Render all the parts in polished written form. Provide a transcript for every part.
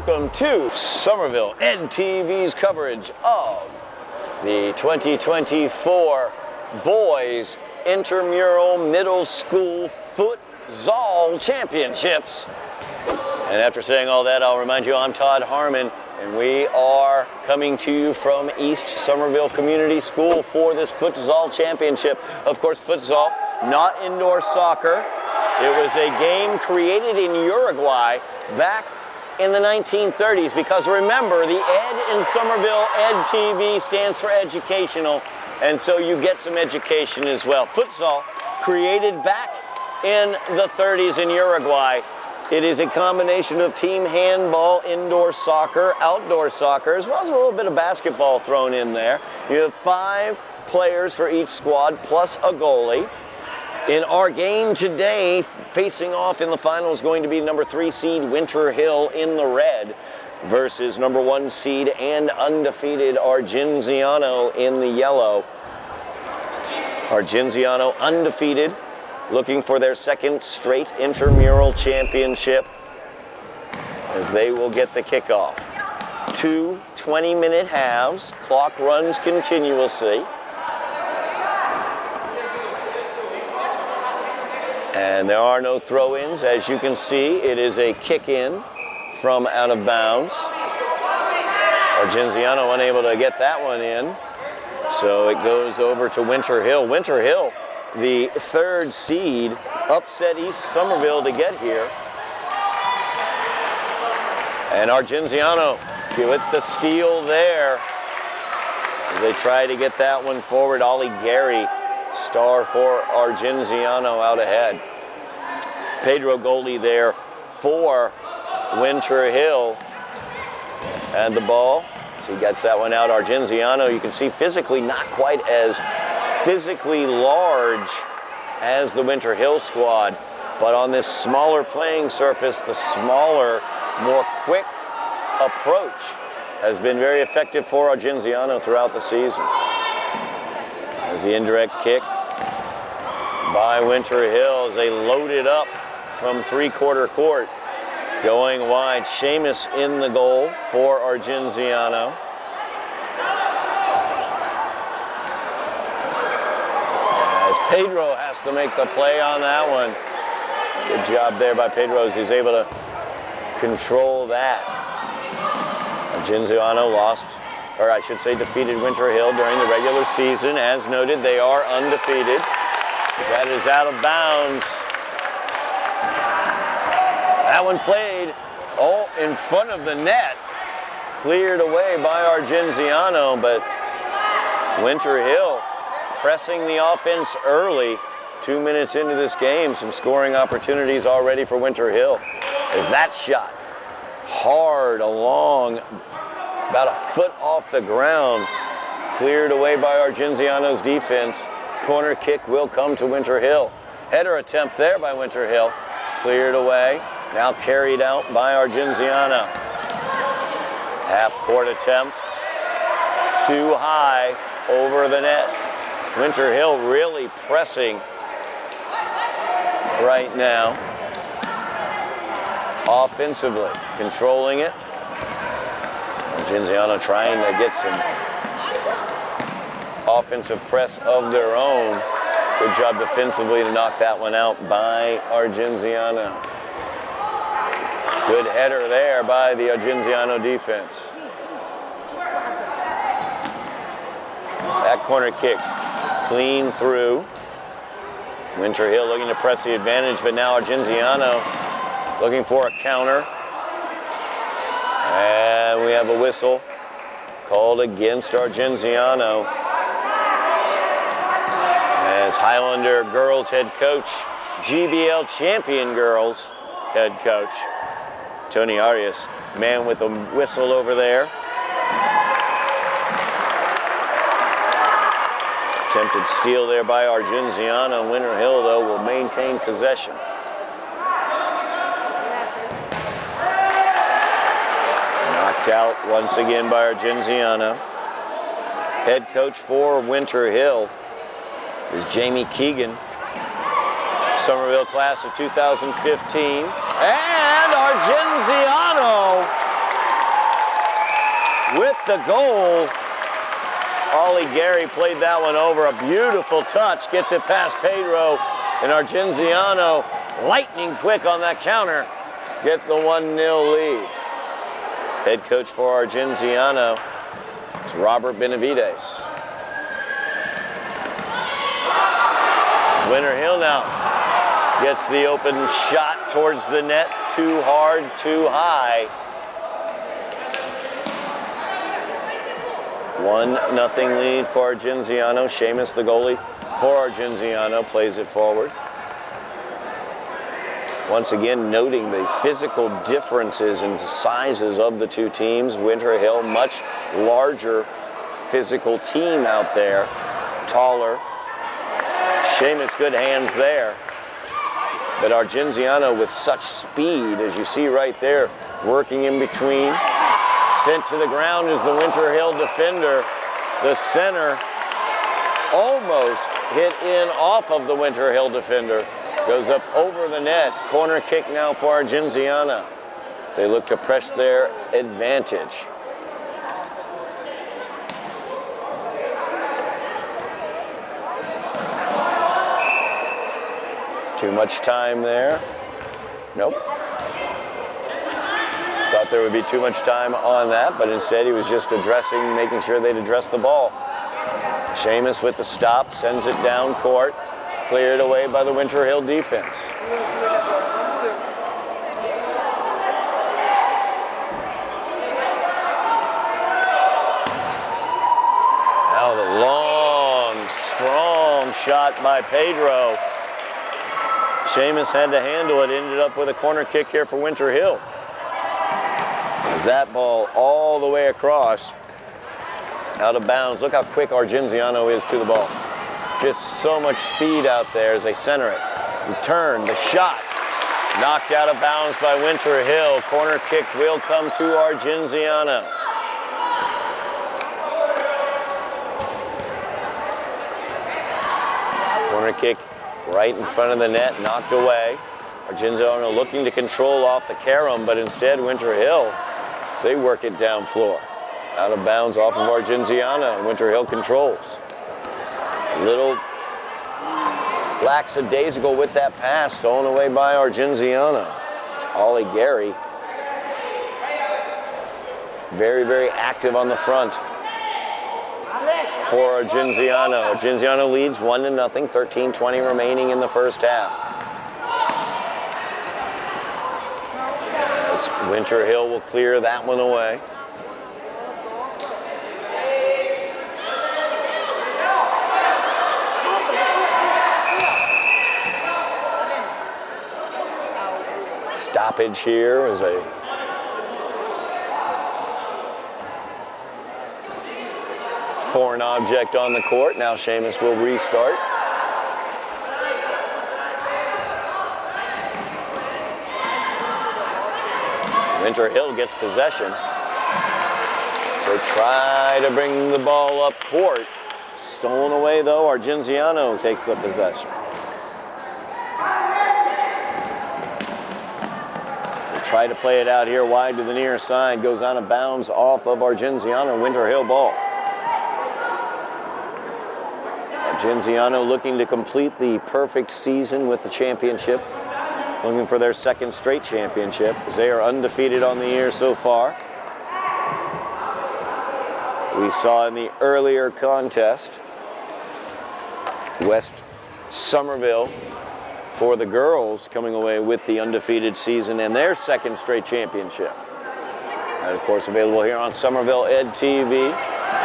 welcome to Somerville NTV's coverage of the 2024 Boys Intramural Middle School Futsal Championships. And after saying all that, I'll remind you I'm Todd Harmon, and we are coming to you from East Somerville Community School for this Futsal Championship. Of course, futsal, not indoor soccer. It was a game created in Uruguay back in the 1930s, because remember, the ED in Somerville, ED-TV, stands for educational, and so you get some education as well. Futsal, created back in the 30s in Uruguay. It is a combination of team handball, indoor soccer, outdoor soccer, as well as a little bit of basketball thrown in there. You have 5 players for each squad, plus a goalie. In our game today, facing off in the final is going to be number 3 seed Winter Hill in the red versus number 1 seed and undefeated Argenziano in the yellow. Argenziano undefeated, looking for their 2nd straight intramural championship as they will get the kickoff. 2 20-minute halves, clock runs continuously. And there are no throw-ins. As you can see, it is a kick-in from out of bounds. Argenziano unable to get that one in. So it goes over to Winter Hill. Winter Hill, the 3rd seed, upset East Somerville to get here. And Argenziano with the steal there as they try to get that one forward. Ollie Gary, star for Argenziano, out ahead. Pedro goalie there for Winter Hill. And the ball, so he gets that one out. Argenziano, you can see physically not quite as physically large as the Winter Hill squad, but on this smaller playing surface, the smaller, more quick approach has been very effective for Argenziano throughout the season. As the indirect kick by Winter Hill as they load it up from 3/4 court. Going wide, Seamus in the goal for Argenziano. As Pedro has to make the play on that one. Good job there by Pedro as he's able to control that. Argenziano lost, or I should say defeated Winter Hill during the regular season. As noted, they are undefeated. That is out of bounds. That one played, in front of the net. Cleared away by Argenziano, but Winter Hill pressing the offense early. 2 minutes into this game, some scoring opportunities already for Winter Hill. As that shot, hard along, about a foot off the ground, cleared away by Argenziano's defense. Corner kick will come to Winter Hill. Header attempt there by Winter Hill. Cleared away. Now carried out by Argenziano. Half-court attempt. Too high over the net. Winter Hill really pressing right now. Offensively, controlling it. Argenziano trying to get some offensive press of their own. Good job defensively to knock that one out by Argenziano. Good header there by the Argenziano defense. That corner kick clean through. Winter Hill looking to press the advantage, but now Argenziano looking for a counter. And we have a whistle called against Argenziano. As Highlander girls head coach, GBL champion girls head coach, Tony Arias, man with a whistle over there. Attempted steal there by Argenziano. Winter Hill, though, will maintain possession. Knocked out once again by Argenziano. Head coach for Winter Hill is Jamie Keegan, Somerville class of 2015. And Argenziano with the goal. Ollie Gary played that one over. A beautiful touch. Gets it past Pedro. And Argenziano, lightning quick on that counter, get the 1-0 lead. Head coach for Argenziano is Robert Benavides. Winter Hill now gets the open shot towards the net. Too hard, too high. 1-0 lead for Argenziano. Seamus, the goalie for Argenziano, plays it forward. Once again, noting the physical differences in sizes of the two teams. Winter Hill, much larger physical team out there, taller. Seamus, good hands there. But Argenziano with such speed, as you see right there, working in between. Sent to the ground is the Winter Hill defender. The center almost hit in off of the Winter Hill defender. Goes up over the net. Corner kick now for Argenziano. So they look to press their advantage. Too much time there. Nope. Thought there would be too much time on that, but instead he was just addressing, making sure they'd address the ball. Seamus with the stop, sends it down court. Cleared away by the Winter Hill defense. Now the long, strong shot by Pedro. Seamus had to handle it, ended up with a corner kick here for Winter Hill. As that ball all the way across, out of bounds. Look how quick Argenziano is to the ball. Just so much speed out there as they center it. The turn, the shot, knocked out of bounds by Winter Hill. Corner kick will come to Argenziano. Corner kick right in front of the net, knocked away. Argenziano looking to control off the carom, but instead Winter Hill, they work it down floor. Out of bounds off of Argenziano, and Winter Hill controls. Little lackadaisical with that pass, stolen away by Argenziano. Ollie Gary, very, very active on the front for Argenziano. Argenziano leads 1-0, 13:20 remaining in the first half. As Winter Hill will clear that one away. Stoppage here as a foreign object on the court. Now Seamus will restart. Winter Hill gets possession. So try to bring the ball up court. Stolen away though, Argenziano takes the possession. Try to play it out here wide to the near side. Goes out of bounds off of Argenziano. Winter Hill ball. Argenziano looking to complete the perfect season with the championship. Looking for their second straight championship, as they are undefeated on the year so far. We saw in the earlier contest, West Somerville for the girls coming away with the undefeated season and their second straight championship. And of course available here on Somerville Ed TV.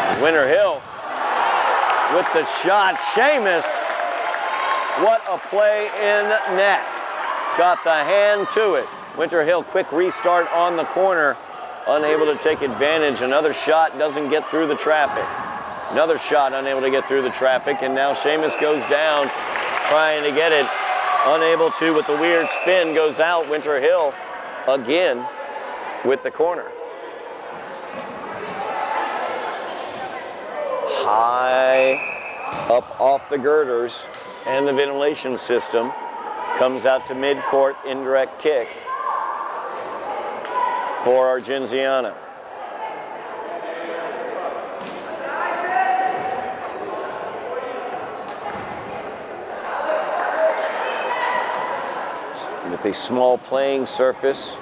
It's Winter Hill with the shot. Seamus, what a play in net. Got the hand to it. Winter Hill, quick restart on the corner. Unable to take advantage. Another shot doesn't get through the traffic. Another shot unable to get through the traffic. And now Seamus goes down trying to get it. Unable to with the weird spin, goes out. Winter Hill again with the corner. High up off the girders and the ventilation system. Comes out to mid-court, indirect kick for Argenziano. with a small playing surface,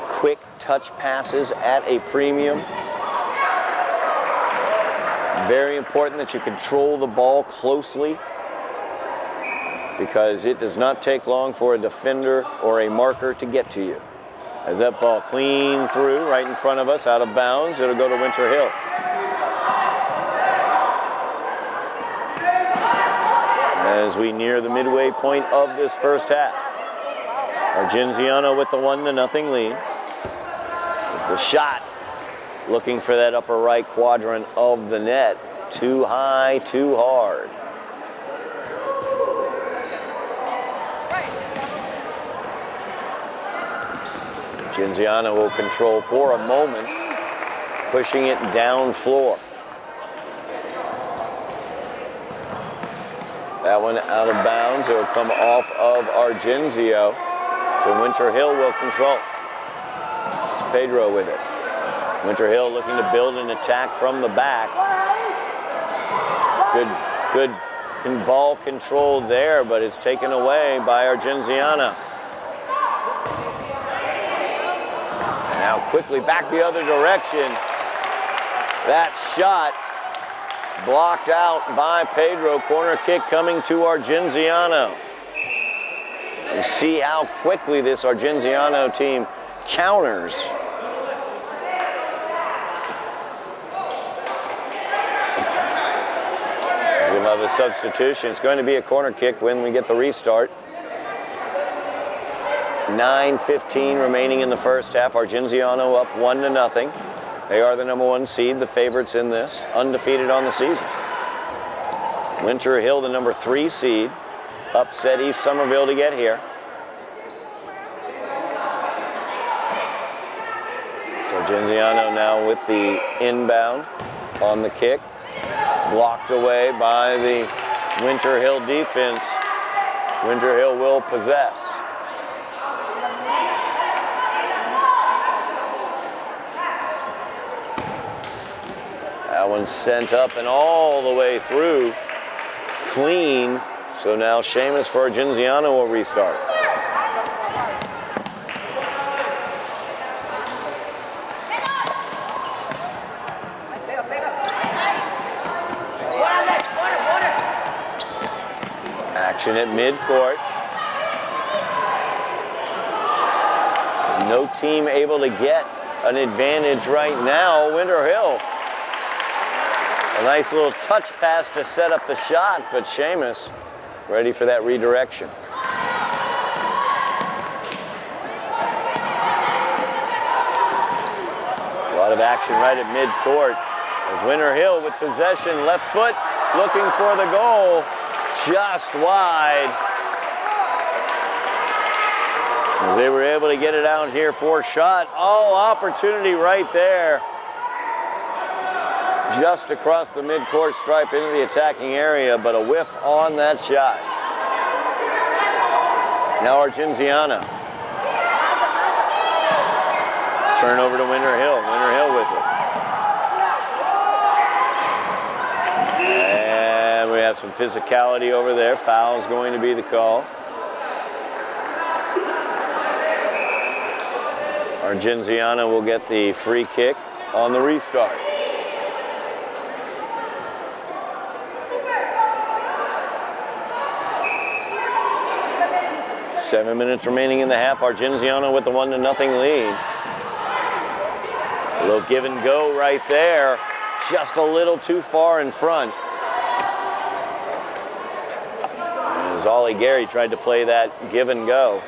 quick touch passes at a premium. Very important that you control the ball closely, because it does not take long for a defender or a marker to get to you. As that ball clean through right in front of us, out of bounds, it'll go to Winter Hill. As we near the midway point of this first half, Argenziano with the 1-0 lead. It's the shot, looking for that upper right quadrant of the net. Too high, too hard. Argenziano will control for a moment, pushing it down floor. That one out of bounds. It will come off of Argenzio. So Winter Hill will control. It's Pedro with it. Winter Hill looking to build an attack from the back. Good ball control there, but it's taken away by Argenziano. And now quickly back the other direction. That shot blocked out by Pedro. Corner kick coming to Argenziano. You see how quickly this Argenziano team counters. We'll have a substitution. It's going to be a corner kick when we get the restart. 9:15 remaining in the first half. Argenziano up 1-0. They are the #1 seed, the favorites in this, undefeated on the season. Winter Hill, the #3 seed, upset East Somerville to get here. So Argenziano now with the inbound on the kick. Blocked away by the Winter Hill defense. Winter Hill will possess. That one sent up and all the way through. Clean. So now Seamus for Argenziano will restart. Action at midcourt. There's no team able to get an advantage right now. Winter Hill. A nice little touch pass to set up the shot, but Seamus ready for that redirection. A lot of action right at midcourt as Winter Hill with possession, left foot looking for the goal, just wide. As they were able to get it out here for shot. Oh, opportunity right there. Just across the midcourt stripe into the attacking area, but a whiff on that shot. Now Argenziano. Turnover to Winter Hill. Winter Hill with it. And we have some physicality over there. Foul's going to be the call. Argenziano will get the free kick on the restart. Seven minutes remaining in the half. Argenziano with the 1-0 lead. A little give and go right there. Just a little too far in front. As Ollie Gary tried to play that give and go.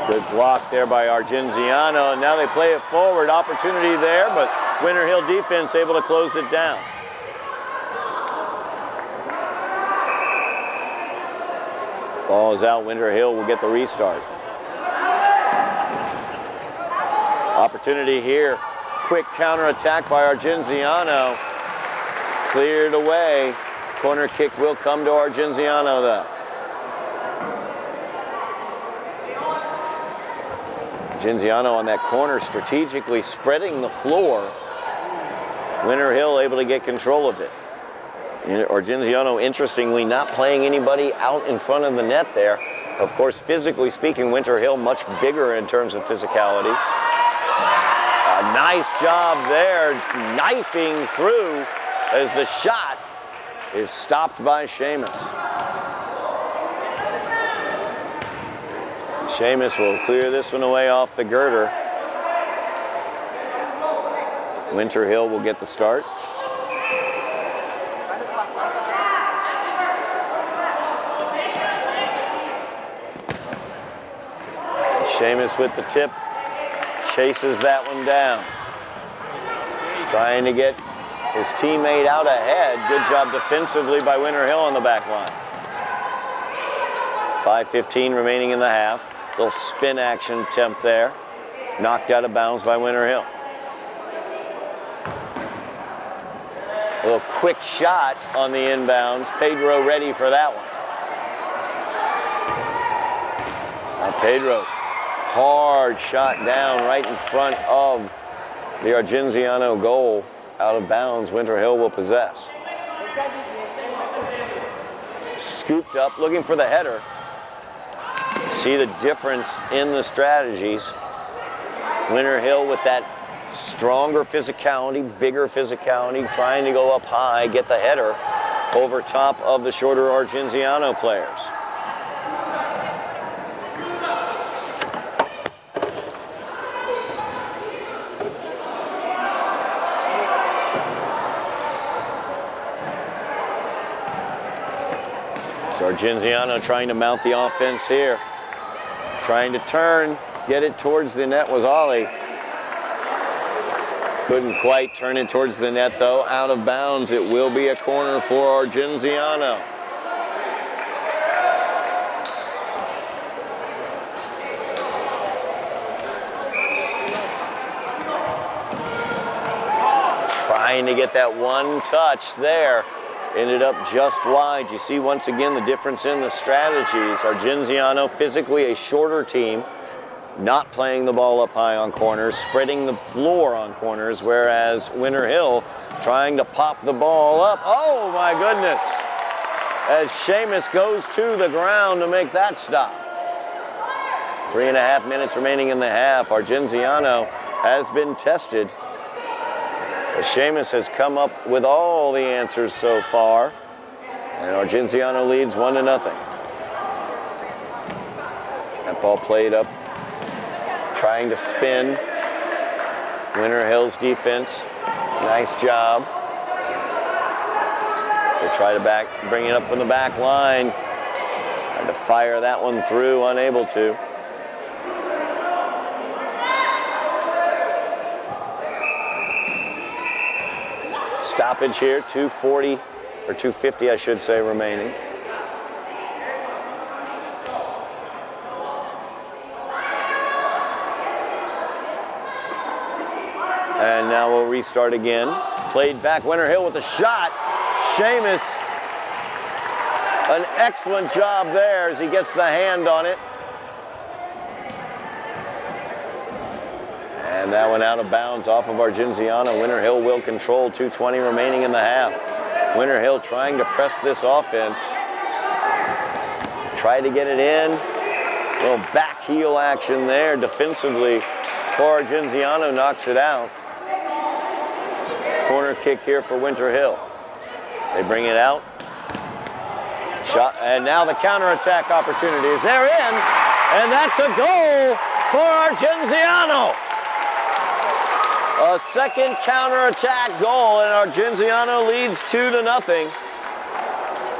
Good block there by Argenziano. And now they play it forward. Opportunity there, but Winter Hill defense able to close it down. Ball is out. Winter Hill will get the restart. Opportunity here. Quick counterattack by Argenziano. Cleared away. Corner kick will come to Argenziano though. Argenziano on that corner strategically spreading the floor. Winter Hill able to get control of it. Argenziano, interestingly, not playing anybody out in front of the net there. Of course, physically speaking, Winter Hill much bigger in terms of physicality. A nice job there, knifing through as the shot is stopped by Seamus. Seamus will clear this one away off the girder. Winter Hill will get the start. Seamus with the tip, chases that one down. Trying to get his teammate out ahead. Good job defensively by Winter Hill on the back line. 5:15 remaining in the half. Little spin action attempt there. Knocked out of bounds by Winter Hill. A little quick shot on the inbounds. Pedro ready for that one. Now Pedro, hard shot down right in front of the Argenziano goal. Out of bounds, Winter Hill will possess. Scooped up, looking for the header. See the difference in the strategies. Winter Hill with that stronger physicality, bigger physicality, trying to go up high, get the header over top of the shorter Argenziano players. So Argenziano trying to mount the offense here. Trying to turn, get it towards the net was Ollie. Couldn't quite turn it towards the net though. Out of bounds, it will be a corner for Argenziano. Trying to get that one touch there. Ended up just wide. You see once again the difference in the strategies. Argenziano, physically a shorter team, not playing the ball up high on corners, spreading the floor on corners, whereas Winter Hill trying to pop the ball up. Oh my goodness! As Seamus goes to the ground to make that stop. 3.5 minutes remaining in the half. Argenziano has been tested. Seamus has come up with all the answers so far, and Argenziano leads 1-0. That ball played up, trying to spin. Winter Hill's defense, nice job. So try to bring it up from the back line. Tried to fire that one through, unable to. Stoppage here, 2:40 or 2:50, I should say, remaining. And now we'll restart again. Played back, Winter Hill with a shot. Seamus, an excellent job there as he gets the hand on it. And that one out of bounds off of Argenziano. Winter Hill will control, 2:20 remaining in the half. Winter Hill trying to press this offense. Try to get it in. A little back heel action there defensively for Argenziano, knocks it out. Corner kick here for Winter Hill. They bring it out. Shot, and now the counterattack opportunity is there in, and that's a goal for Argenziano. A second counterattack goal, and Argenziano leads 2-0.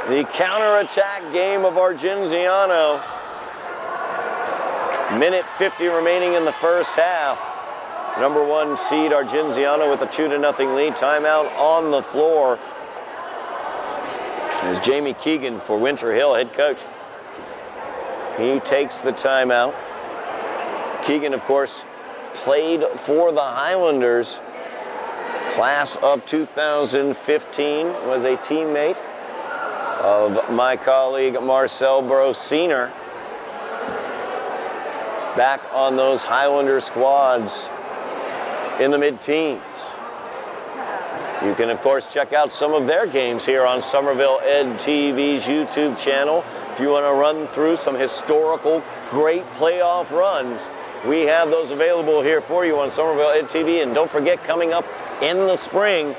The counterattack game of Argenziano. Minute 50 remaining in the first half. Number 1 seed Argenziano with a 2-0 lead. Timeout on the floor. As Jamie Keegan for Winter Hill, head coach. He takes the timeout. Keegan, of course, played for the Highlanders. Class of 2015, was a teammate of my colleague Marcel Brosiner. Back on those Highlander squads in the mid-teens. You can, of course, check out some of their games here on Somerville Ed TV's YouTube channel. If you want to run through some historical great playoff runs, we have those available here for you on Somerville Ed TV. And don't forget, coming up in the spring,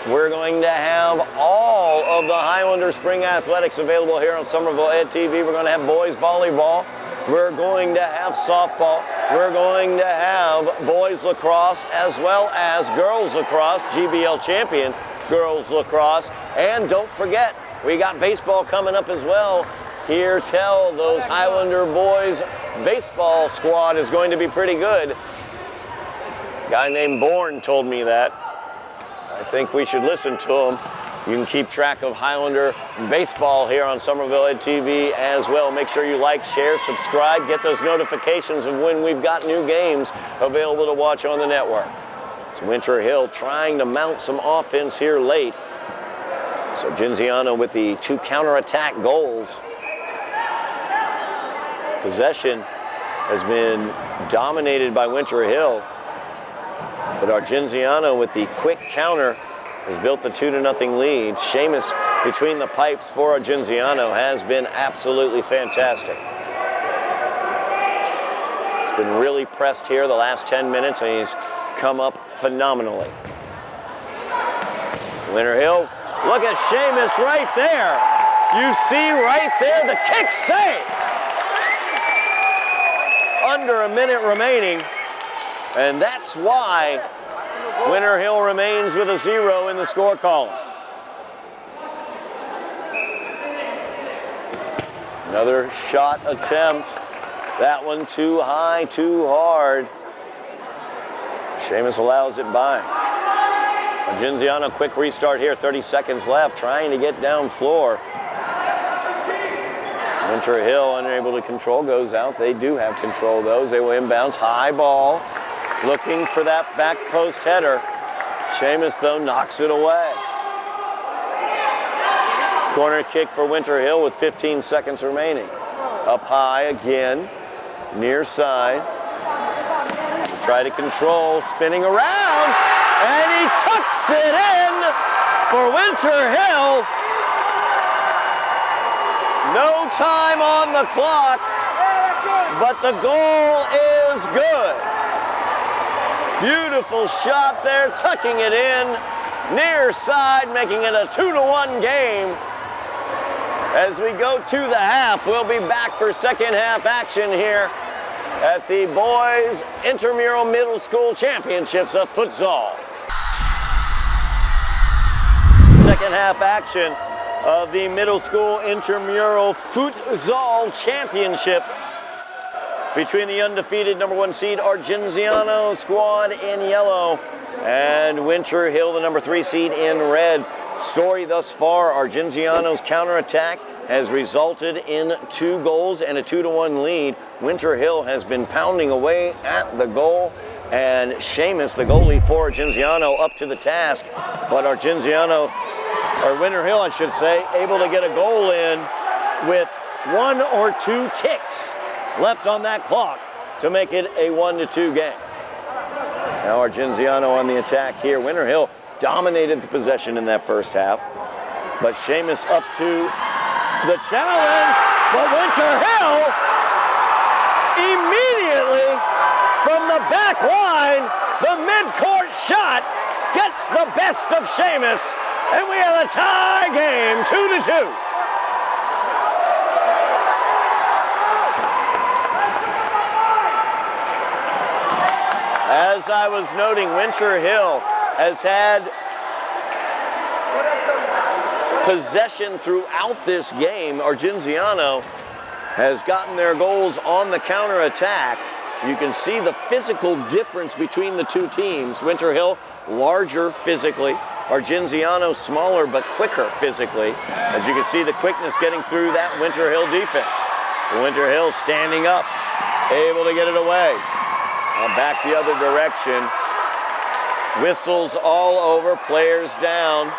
we're going to have all of the Highlander Spring Athletics available here on Somerville Ed TV. We're going to have boys volleyball. We're going to have softball. We're going to have boys lacrosse as well as girls lacrosse, GBL champion girls lacrosse. And don't forget, we got baseball coming up as well. Here tell those Highlander boys baseball squad is going to be pretty good. A guy named Bourne told me that. I think we should listen to him. You can keep track of Highlander baseball here on Somerville Ed TV as well. Make sure you like, share, subscribe, get those notifications of when we've got new games available to watch on the network. It's Winter Hill trying to mount some offense here late. So Argenziano with the 2 counterattack goals. Possession has been dominated by Winter Hill. But Argenziano with the quick counter has built the 2-0 lead. Seamus between the pipes for Argenziano has been absolutely fantastic. He's been really pressed here the last 10 minutes and he's come up phenomenally. Winter Hill, look at Seamus right there. You see right there the kick save. Under a minute remaining. And that's why Winter Hill remains with a 0 in the score column. Another shot attempt. That one too high, too hard. Seamus allows it by. Argenziano, quick restart here, 30 seconds left, trying to get down floor. Winter Hill unable to control, goes out. They do have control of those. They will inbounds, high ball. Looking for that back post header. Seamus, though, knocks it away. Corner kick for Winter Hill with 15 seconds remaining. Up high again, near side. Try to control, spinning around, and he tucks it in for Winter Hill. No time on the clock, but the goal is good. Beautiful shot there, tucking it in, near side, making it a 2-1 game. As we go to the half, we'll be back for second half action here at the Boys Intramural Middle School Championships of Futsal. Second half action of the Middle School Intramural Futsal Championship between the undefeated number 1 seed Argenziano squad in yellow and Winter Hill, the number 3 seed in red. Story thus far, Argenziano's counterattack has resulted in 2 goals and a 2-1 lead. Winter Hill has been pounding away at the goal, and Seamus, the goalie for Argenziano, up to the task. But Argenziano, or Winter Hill I should say, able to get a goal in with 1 or 2 ticks left on that clock to make it a 1-2 game. Now Argenziano on the attack here. Winter Hill dominated the possession in that first half, but Seamus up to the challenge, but Winter Hill immediately from the back line, the mid-court shot gets the best of Seamus, and we have a tie game, 2-2. As I was noting, Winter Hill has had possession throughout this game. Argenziano has gotten their goals on the counterattack. You can see the physical difference between the two teams. Winter Hill, larger physically. Argenziano, smaller but quicker physically. As you can see, the quickness getting through that Winter Hill defense. Winter Hill standing up, able to get it away. Back the other direction. Whistles all over, players down.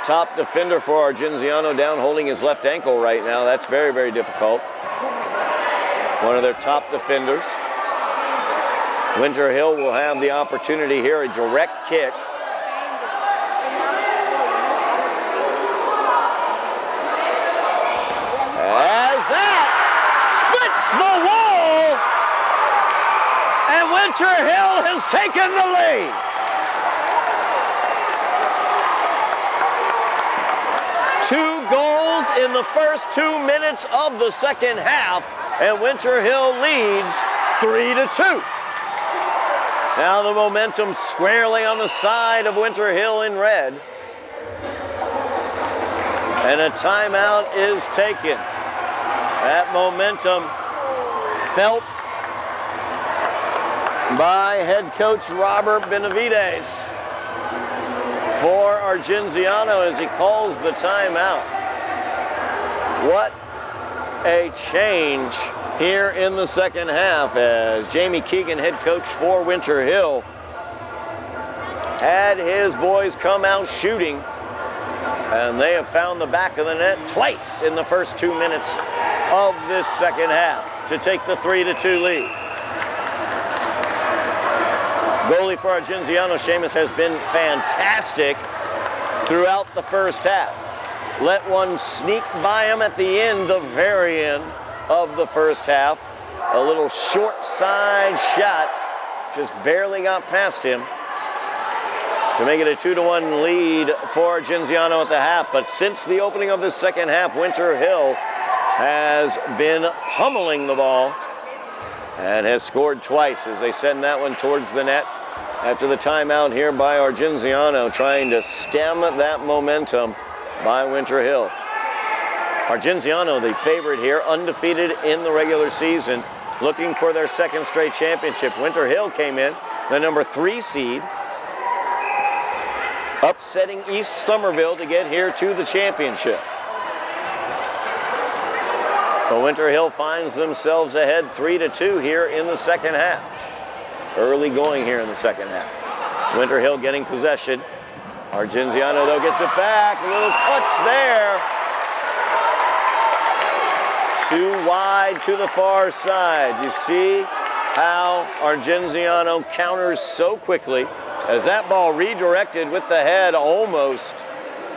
Top defender for Argenziano down, holding his left ankle right now. That's very, very difficult. One of their top defenders. Winter Hill will have the opportunity here, a direct kick. hits the wall, and Winter Hill has taken the lead. Two goals in the first 2 minutes of the second half, and Winter Hill leads 3-2. Now the momentum squarely on the side of Winter Hill in red. And a timeout is taken. That momentum felt by head coach Robert Benavides for Argenziano as he calls the timeout. What a change here in the second half as Jamie Keegan, head coach for Winter Hill, had his boys come out shooting, and they have found the back of the net twice in the first 2 minutes of this second half to take the 3-2 lead. Goalie for Argenziano, Seamus, has been fantastic throughout the first half. Let one sneak by him at the end, the very end of the first half. A little short side shot, just barely got past him to make it a 2-1 lead for Argenziano at the half. But since the opening of the second half, Winter Hill has been pummeling the ball and has scored twice as they send that one towards the net after the timeout here by Argenziano, trying to stem that momentum by Winter Hill. Argenziano, the favorite here, undefeated in the regular season, looking for their second straight championship. Winter Hill came in, the number 3 seed, upsetting East Somerville to get here to the championship. But Winter Hill finds themselves ahead 3-2 here in the second half. Early going here in the second half. Winter Hill getting possession. Argenziano, though, gets it back. A little touch there. Too wide to the far side. You see how Argenziano counters so quickly as that ball redirected with the head almost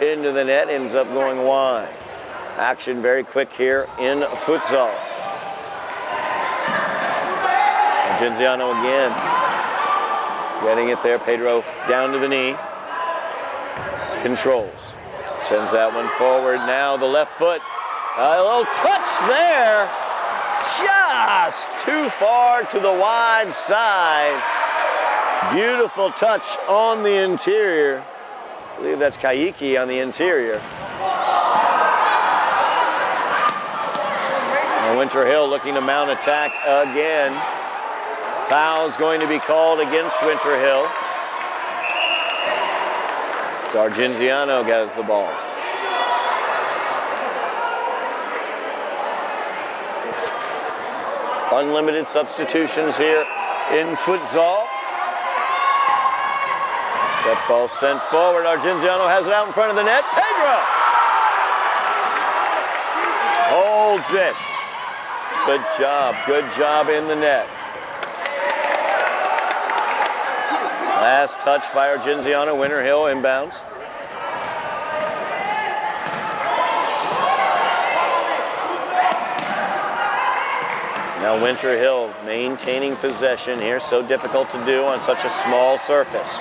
into the net, ends up going wide. Action very quick here in futsal. Argenziano again getting it there. Pedro down to the knee. Controls. Sends that one forward. Now the left foot. A little touch there. Just too far to the wide side. Beautiful touch on the interior. I believe that's Kaiki on the interior. And Winter Hill looking to mount attack again. Foul's going to be called against Winter Hill. It's Argenziano has the ball. Unlimited substitutions here in futsal. That ball sent forward. Argenziano has it out in front of the net. Pedro holds it. Good job in the net. Last touch by Argenziano. Winter Hill inbounds. Now Winter Hill maintaining possession here. So difficult to do on such a small surface.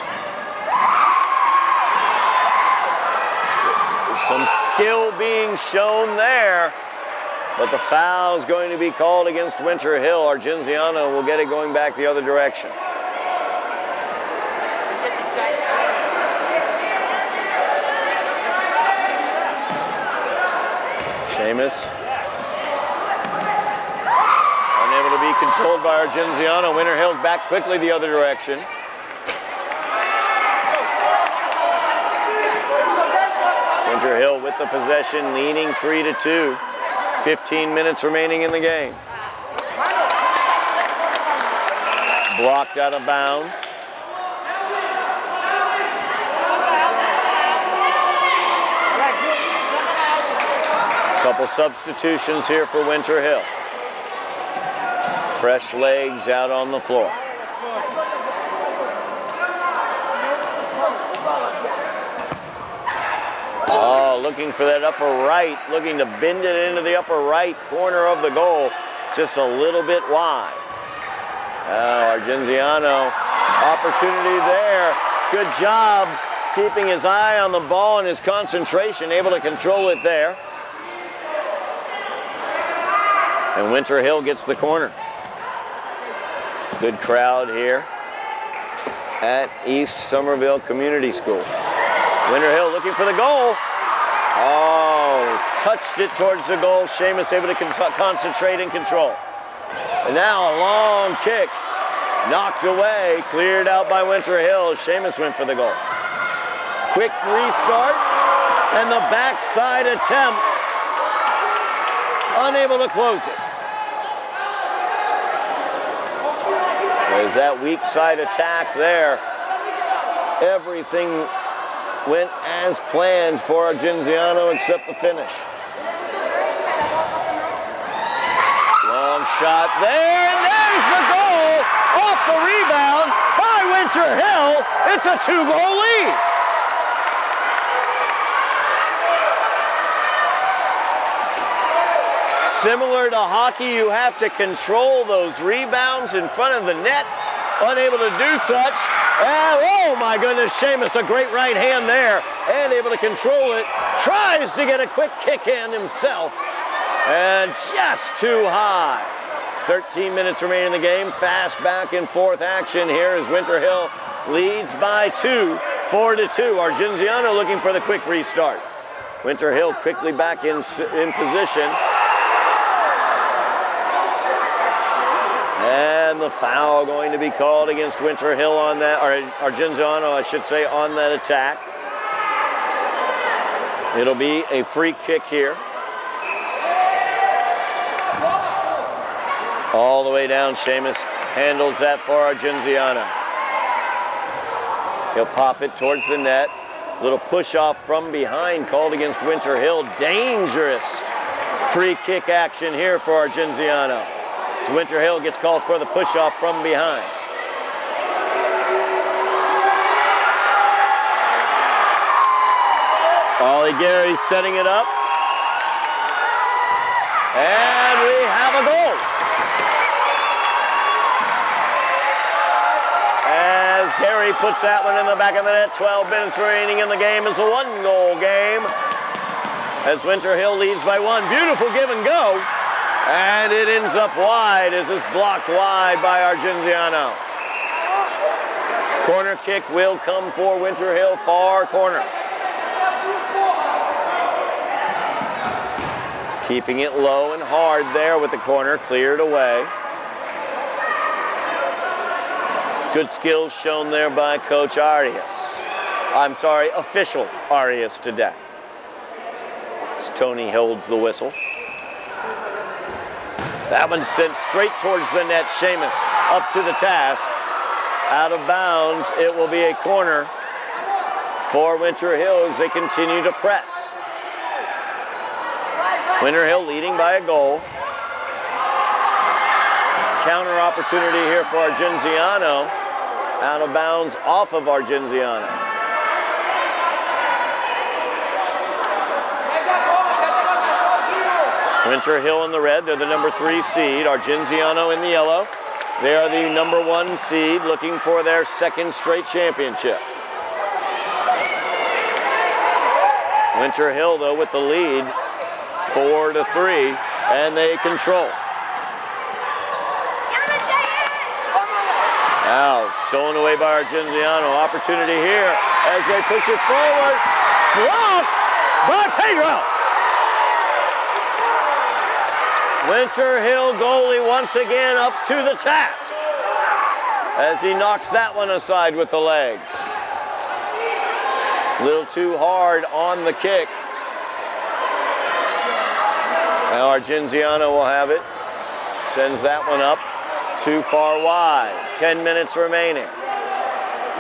Some skill being shown there, but the foul's going to be called against Winter Hill. Argenziano will get it going back the other direction. Seamus. Unable to be controlled by Argenziano. Winter Hill back quickly the other direction. Winter Hill with the possession, leading 3-2. 15 minutes remaining in the game. Blocked out of bounds. Couple substitutions here for Winter Hill. Fresh legs out on the floor. Oh, looking for that upper right, looking to bend it into the upper right corner of the goal. just a little bit wide. Argenziano, opportunity there. Good job keeping his eye on the ball and his concentration, able to control it there. And Winter Hill gets the corner. Good crowd here at East Somerville Community School. Winter Hill looking for the goal. Oh, touched it towards the goal. Seamus able to concentrate and control. And now a long kick. Knocked away, cleared out by Winter Hill. Seamus went for the goal. Quick restart, and the backside attempt. Unable to close it. There's that weak side attack there. Everything went as planned for Argenziano except the finish. Long shot there, and there's the goal off the rebound by Winter Hill. It's a 2-goal lead. Similar to hockey, you have to control those rebounds in front of the net. Unable to do such. And, oh my goodness, Seamus, a great right hand there. And able to control it. Tries to get a quick kick in himself. And just too high. 13 minutes remaining in the game. Fast back and forth action here as Winter Hill leads by 2, 4-2. Argenziano looking for the quick restart. Winter Hill quickly back in position. And the foul going to be called against Winter Hill on that, or Argenziano, I should say, on that attack. It'll be a free kick here. All the way down, Seamus handles that for Argenziano. He'll pop it towards the net. Little push off from behind called against Winter Hill. Dangerous free kick action here for Argenziano. So Winter Hill gets called for the push off from behind. Ollie Gary setting it up. And we have a goal. As Gary puts that one in the back of the net. 12 minutes remaining in the game. It's a 1-goal game. As Winter Hill leads by 1. Beautiful give and go. And it ends up wide as it's blocked wide by Argenziano. Corner kick will come for Winter Hill, far corner. Keeping it low and hard there with the corner, cleared away. Good skills shown there by Coach Arias. I'm sorry, official Arias today. As Tony holds the whistle. That one's sent straight towards the net. Seamus up to the task. Out of bounds. It will be a corner for Winter Hill as they continue to press. Winter Hill leading by a goal. Counter opportunity here for Argenziano. Out of bounds off of Argenziano. Winter Hill in the red, they're the number 3 seed. Argenziano in the yellow. They are the number 1 seed looking for their 2nd straight championship. Winter Hill, though, with the lead, 4-3, and they control. Now, stolen away by Argenziano. Opportunity here as they push it forward. Blocked by Pedro. Winter Hill goalie once again up to the task as he knocks that one aside with the legs. A little too hard on the kick. Now Argenziano will have it. Sends that one up too far wide. 10 minutes remaining.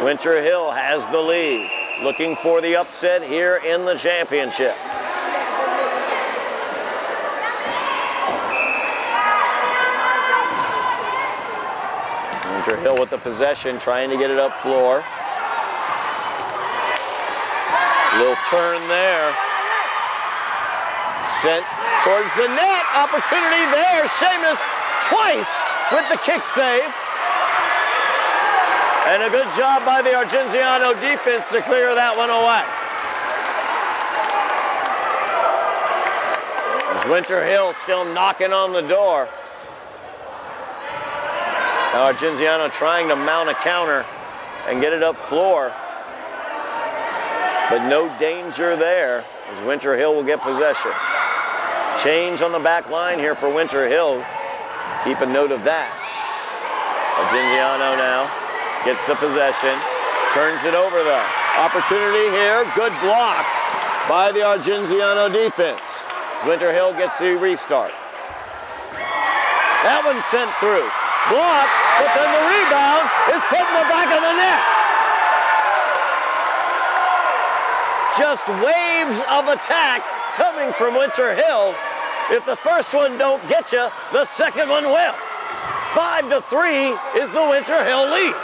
Winter Hill has the lead. Looking for the upset here in the championship. Winter Hill with the possession, trying to get it up floor. Little turn there. Sent towards the net. Opportunity there. Seamus twice with the kick save. And a good job by the Argenziano defense to clear that one away. As Winter Hill still knocking on the door. Now Argenziano trying to mount a counter and get it up floor. But no danger there as Winter Hill will get possession. Change on the back line here for Winter Hill. Keep a note of that. Argenziano now gets the possession. Turns it over though. Opportunity here. Good block by the Argenziano defense. As Winter Hill gets the restart. That one sent through. Block, but then the rebound is put in the back of the net. Just waves of attack coming from Winter Hill. If the first one don't get you, the second one will. 5-3 is the Winter Hill lead.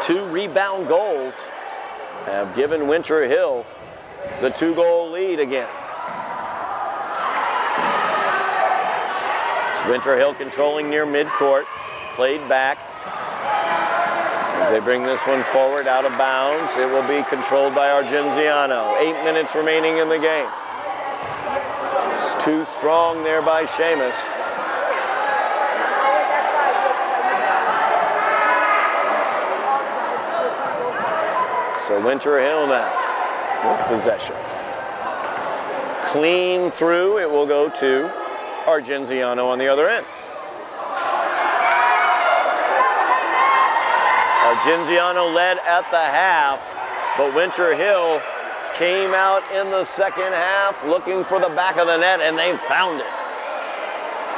Two rebound goals have given Winter Hill the 2-goal lead again. It's Winter Hill controlling near midcourt, played back. As they bring this one forward out of bounds, it will be controlled by Argenziano. 8 minutes remaining in the game. It's too strong there by Seamus. So Winter Hill now with possession. Clean through, it will go to Argenziano on the other end. Argenziano led at the half, but Winter Hill came out in the second half looking for the back of the net, and they found it.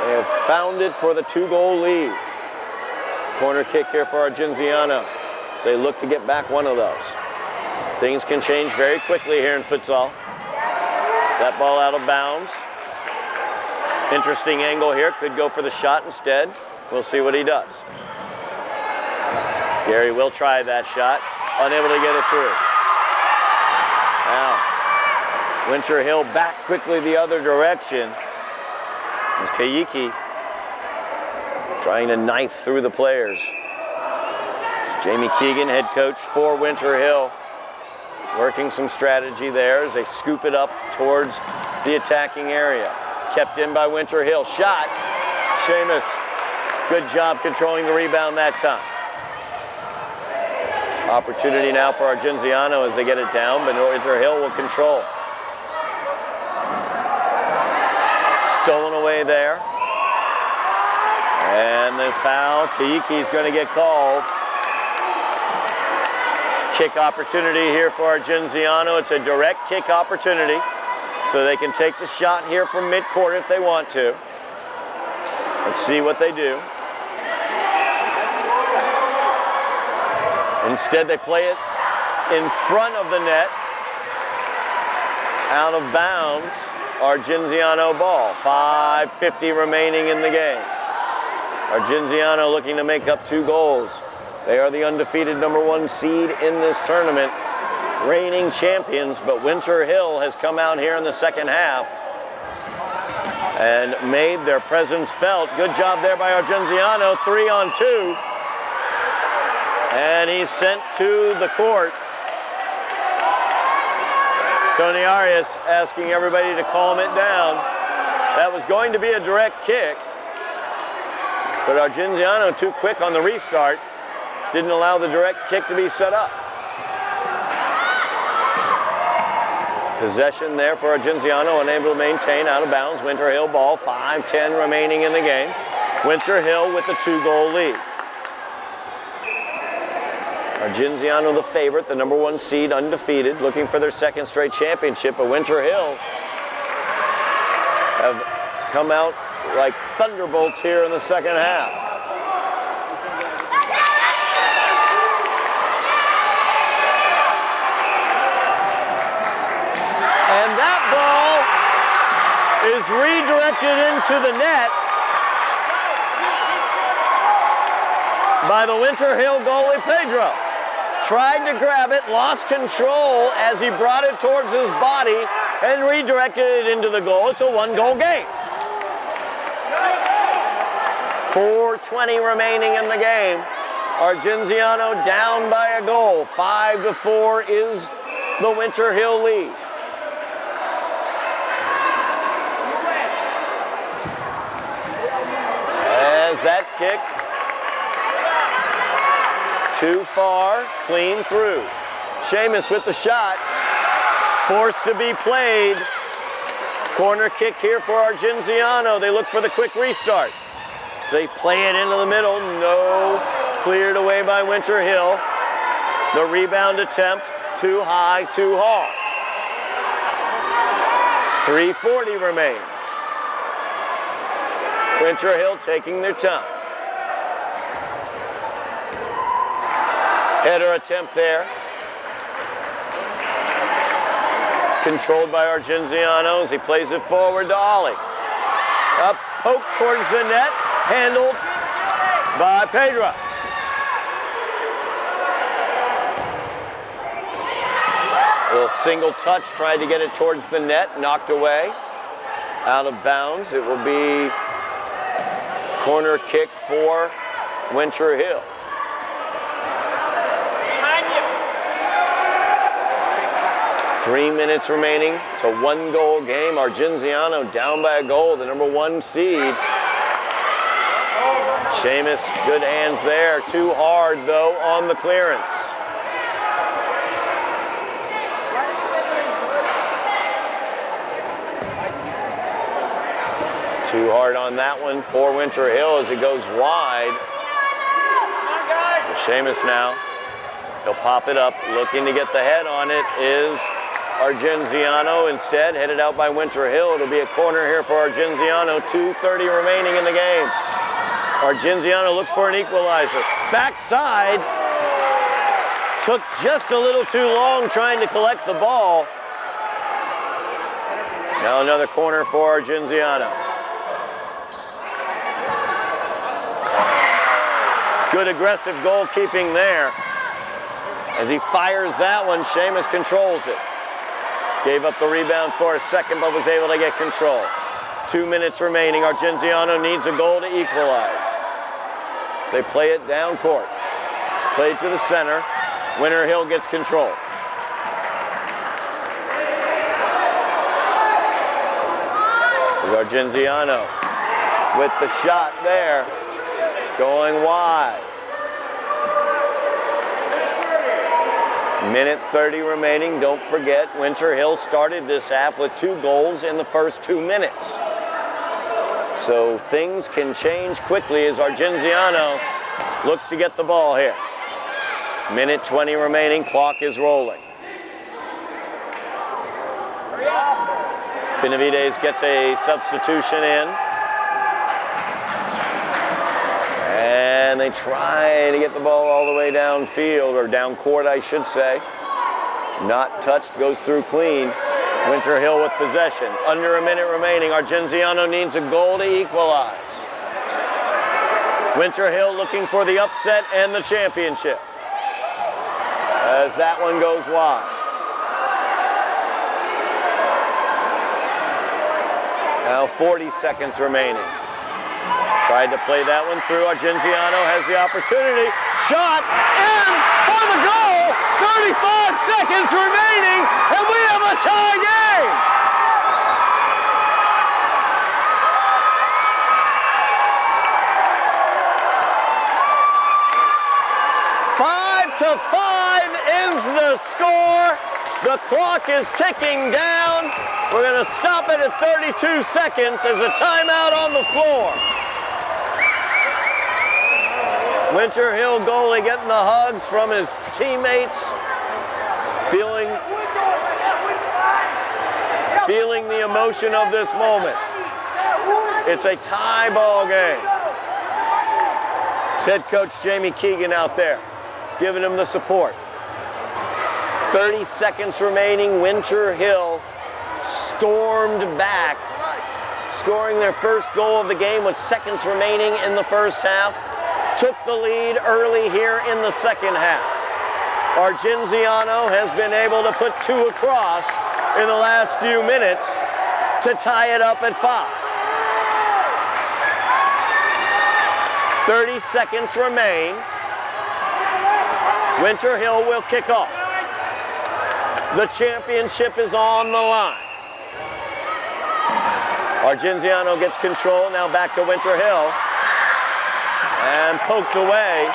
They have found it for the 2-goal lead. Corner kick here for Argenziano as they look to get back one of those. Things can change very quickly here in futsal. Is that ball out of bounds? Interesting angle here. Could go for the shot instead. We'll see what he does. Gary will try that shot. Unable to get it through. Now, Winter Hill back quickly the other direction. It's Kayiki trying to knife through the players. It's Jamie Keegan, head coach for Winter Hill. Working some strategy there as they scoop it up towards the attacking area. Kept in by Winter Hill. Shot. Seamus. Good job controlling the rebound that time. Opportunity now for Argenziano as they get it down, but Winter Hill will control. Stolen away there. And the foul. Kaiki's going to get called. Kick opportunity here for Argenziano. It's a direct kick opportunity, so they can take the shot here from midcourt if they want to. Let's see what they do. Instead, they play it in front of the net. Out of bounds, Argenziano ball. 5:50 remaining in the game. Argenziano looking to make up 2 goals. They are the undefeated #1 seed in this tournament, reigning champions, but Winter Hill has come out here in the second half and made their presence felt. Good job there by Argenziano, 3-on-2. And he's sent to the court. Tony Arias asking everybody to calm it down. That was going to be a direct kick, but Argenziano too quick on the restart. Didn't allow the direct kick to be set up. Possession there for Argenziano, unable to maintain, out of bounds. Winter Hill ball, 5:10 remaining in the game. Winter Hill with the 2-goal lead. Argenziano the favorite, the #1 seed, undefeated, looking for their second straight championship, but Winter Hill have come out like thunderbolts here in the second half. And that ball is redirected into the net by the Winter Hill goalie, Pedro. tried to grab it, lost control as he brought it towards his body and redirected it into the goal. It's a one-goal game. 4:20 remaining in the game. Argenziano down by a goal. 5-4 is the Winter Hill lead. As that kick too far, clean through. Seamus with the shot, forced to be played. Corner kick here for Argenziano. They look for the quick restart. As they play it into the middle, no, cleared away by Winter Hill. The rebound attempt, too high, too hard. 3:40 remains. Winter Hill taking their time. Header attempt there. Controlled by Argenziano as he plays it forward to Ollie. Up, poke towards the net, handled by Pedro. A little single touch, tried to get it towards the net, knocked away. Out of bounds, it will be corner kick for Winter Hill. 3 minutes remaining. It's a one-goal game. Argenziano down by a goal, the number 1 seed. Seamus, good hands there. Too hard, though, on the clearance. Too hard on that one for Winter Hill as it goes wide. Seamus now. He'll pop it up. Looking to get the head on it is Argenziano. Instead, headed out by Winter Hill. It'll be a corner here for Argenziano. 2:30 remaining in the game. Argenziano looks for an equalizer. Backside. Took just a little too long trying to collect the ball. Now another corner for Argenziano. Good aggressive goalkeeping there. As he fires that one, Seamus controls it. Gave up the rebound for a second, but was able to get control. 2 minutes remaining. Argenziano needs a goal to equalize. As they play it down court. Played to the center. Winter Hill gets control. As Argenziano with the shot there. Going wide. Minute 30 remaining. Don't forget, Winter Hill started this half with 2 goals in the first 2 minutes. So things can change quickly as Argenziano looks to get the ball here. Minute 20 remaining. Clock is rolling. Benavides gets a substitution in. And they try to get the ball all the way downfield, or down court, I should say. Not touched, goes through clean. Winter Hill with possession. Under a minute remaining. Argenziano needs a goal to equalize. Winter Hill looking for the upset and the championship. As that one goes wide. Now 40 seconds remaining. Tried to play that one through. Argenziano has the opportunity. Shot, and for the goal! 35 seconds remaining, and we have a tie game! Five to 5 is the score. The clock is ticking down. We're going to stop it at 32 seconds as a timeout on the floor. Winter Hill goalie getting the hugs from his teammates, feeling the emotion of this moment. It's a tie ball game. It's head coach Jamie Keegan out there, giving him the support. 30 seconds remaining. Winter Hill stormed back, scoring their first goal of the game with seconds remaining in the first half. Took the lead early here in the second half. Argenziano has been able to put 2 across in the last few minutes to tie it up at 5. 30 seconds remain. Winter Hill will kick off. The championship is on the line. Argenziano gets control, now back to Winter Hill. And poked away,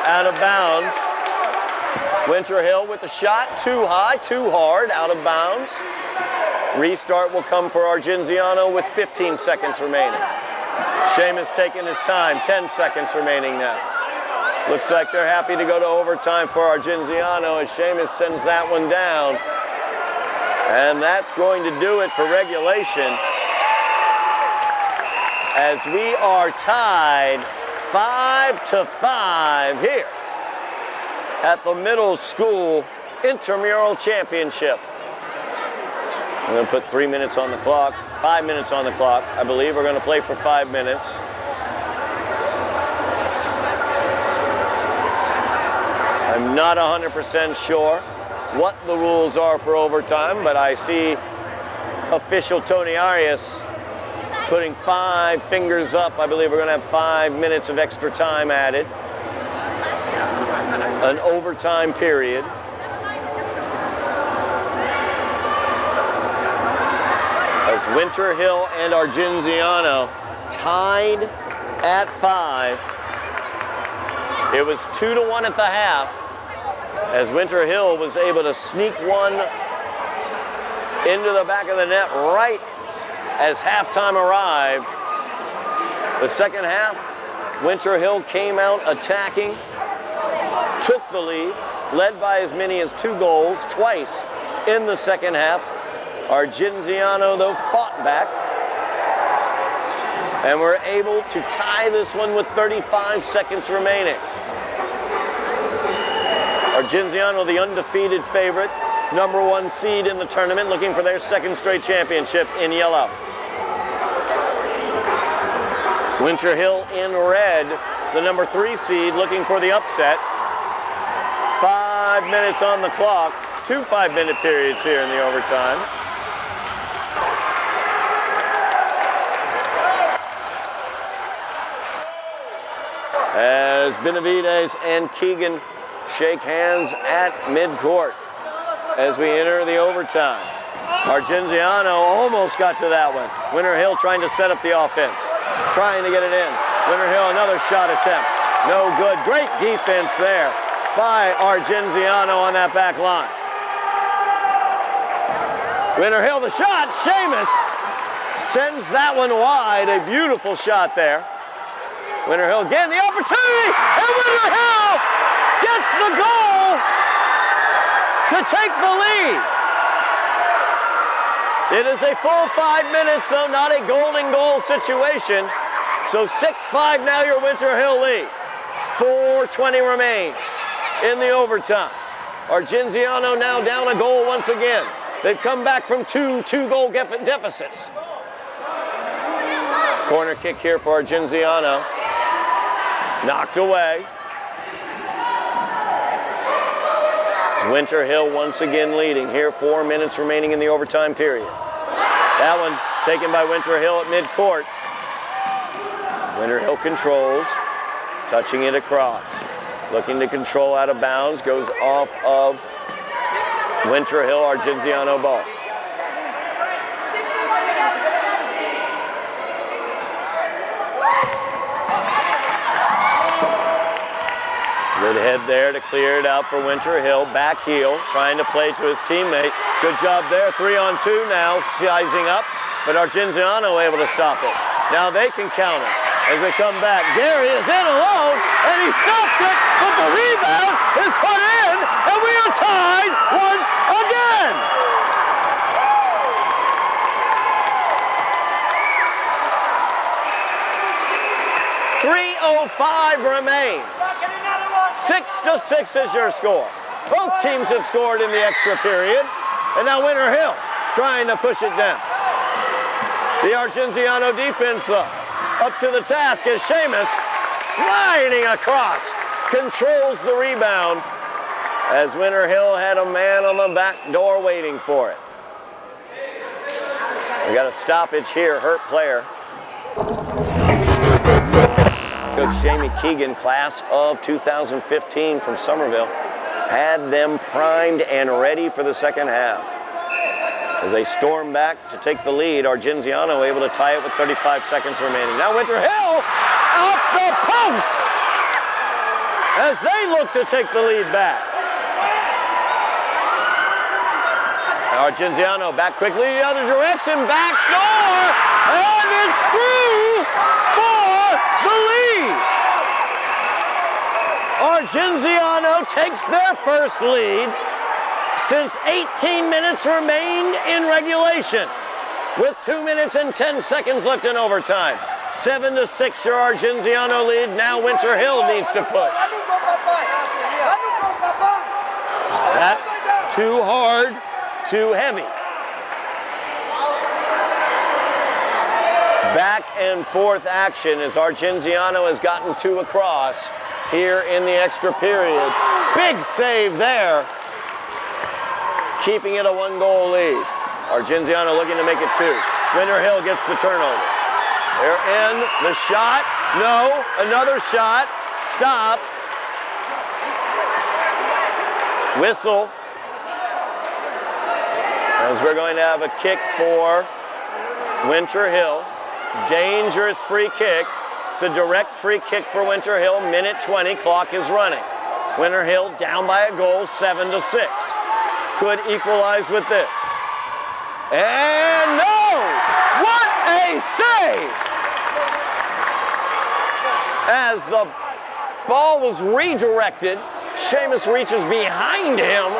out of bounds. Winter Hill with the shot, too high, too hard, out of bounds. Restart will come for Argenziano with 15 seconds remaining. Seamus taking his time, 10 seconds remaining now. Looks like they're happy to go to overtime for Argenziano as Seamus sends that one down. And that's going to do it for regulation, as we are tied 5-5 here at the middle school intramural championship. I'm going to put 3 minutes on the clock, 5 minutes on the clock. I believe we're going to play for 5 minutes. I'm not 100% sure what the rules are for overtime, but I see official Tony Arias putting 5 fingers up. I believe we're going to have 5 minutes of extra time added. An overtime period. As Winter Hill and Argenziano tied at 5. It was 2-1 at the half, as Winter Hill was able to sneak one into the back of the net right as halftime arrived. The second half, Winter Hill came out attacking, took the lead, led by as many as 2 goals twice in the second half. Argenziano, though, fought back and were able to tie this one with 35 seconds remaining. Argenziano, the undefeated favorite, #1 seed in the tournament, looking for their 2nd straight championship in yellow. Winter Hill in red, the #3 seed, looking for the upset. 5 minutes on the clock, 2 5-minute periods here in the overtime. As Benavides and Keegan shake hands at midcourt as we enter the overtime. Argenziano almost got to that one. Winter Hill trying to set up the offense, trying to get it in. Winter Hill, another shot attempt. No good. Great defense there by Argenziano on that back line. Winter Hill, the shot. Seamus sends that one wide. A beautiful shot there. Winter Hill again, the opportunity, and Winter Hill gets the goal to take the lead. It is a full 5 minutes, though, not a golden goal situation. So 6-5 now, your Winter Hill lead. 4:20 remains in the overtime. Argenziano now down a goal once again. They've come back from two-goal deficits. Corner kick here for Argenziano. Knocked away. Winter Hill once again leading here, 4 minutes remaining in the overtime period. That one taken by Winter Hill at midcourt. Winter Hill controls, touching it across. Looking to control out of bounds, goes off of Winter Hill, Argenziano ball. Good head there to clear it out for Winter Hill. Back heel, trying to play to his teammate. Good job there, 3-on-2 now, sizing up, but Argenziano able to stop it. Now they can counter as they come back. Gary is in alone, and he stops it, but the rebound is put in, and we are tied once again. .305 remains. 6-6 is your score. Both teams have scored in the extra period, and now Winter Hill trying to push it down. The Argenziano defense, though, up to the task as Seamus sliding across, controls the rebound, as Winter Hill had a man on the back door waiting for it. We got a stoppage here, hurt player. Coach Jamie Keegan, class of 2015 from Somerville, had them primed and ready for the second half. As they storm back to take the lead, Argenziano able to tie it with 35 seconds remaining. Now Winter Hill off the post as they look to take the lead back. Argenziano back quickly the other direction, backdoor, and it's through for the lead. Argenziano takes their first lead since 18 minutes remained in regulation, with 2 minutes and 10 seconds left in overtime. 7-6 your Argenziano lead. Now Winter Hill needs to push. That too hard, too heavy. Back and forth action as Argenziano has gotten 2 across here in the extra period. Big save there, keeping it a 1-goal lead. Argenziano looking to make it 2. Winter Hill gets the turnover. They're in, the shot, no, another shot, stop. Whistle. As we're going to have a kick for Winter Hill. Dangerous free kick. It's a direct free kick for Winter Hill. Minute 20, clock is running. Winter Hill down by a goal, 7-6. Could equalize with this. And no! What a save! As the ball was redirected, Seamus reaches behind him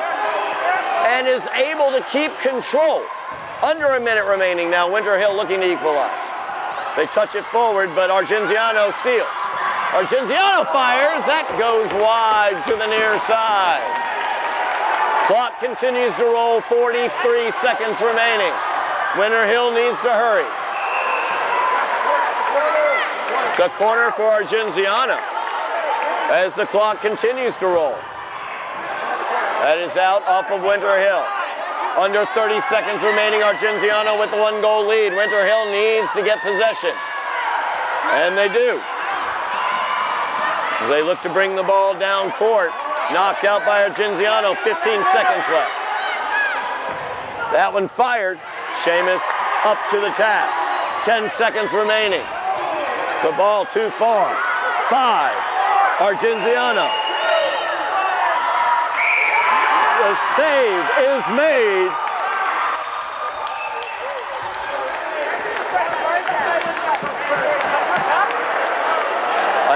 and is able to keep control. Under a minute remaining now, Winter Hill looking to equalize. They touch it forward, but Argenziano steals. Argenziano fires, that goes wide to the near side. Clock continues to roll, 43 seconds remaining. Winter Hill needs to hurry. It's a corner for Argenziano as the clock continues to roll. That is out off of Winter Hill. Under 30 seconds remaining, Argenziano with the 1-goal lead. Winter Hill needs to get possession. And they do. As they look to bring the ball down court. Knocked out by Argenziano, 15 seconds left. That one fired. Seamus up to the task. 10 seconds remaining. So ball too far. 5, Argenziano. The save is made.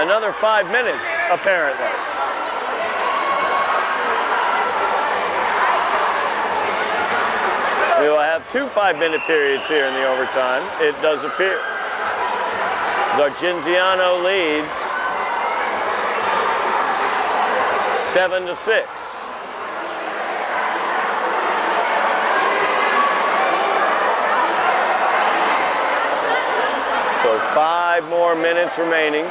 Another 5 minutes, apparently. We will have 2 5-minute periods here in the overtime, it does appear. Argenziano leads 7-6. So 5 more minutes remaining.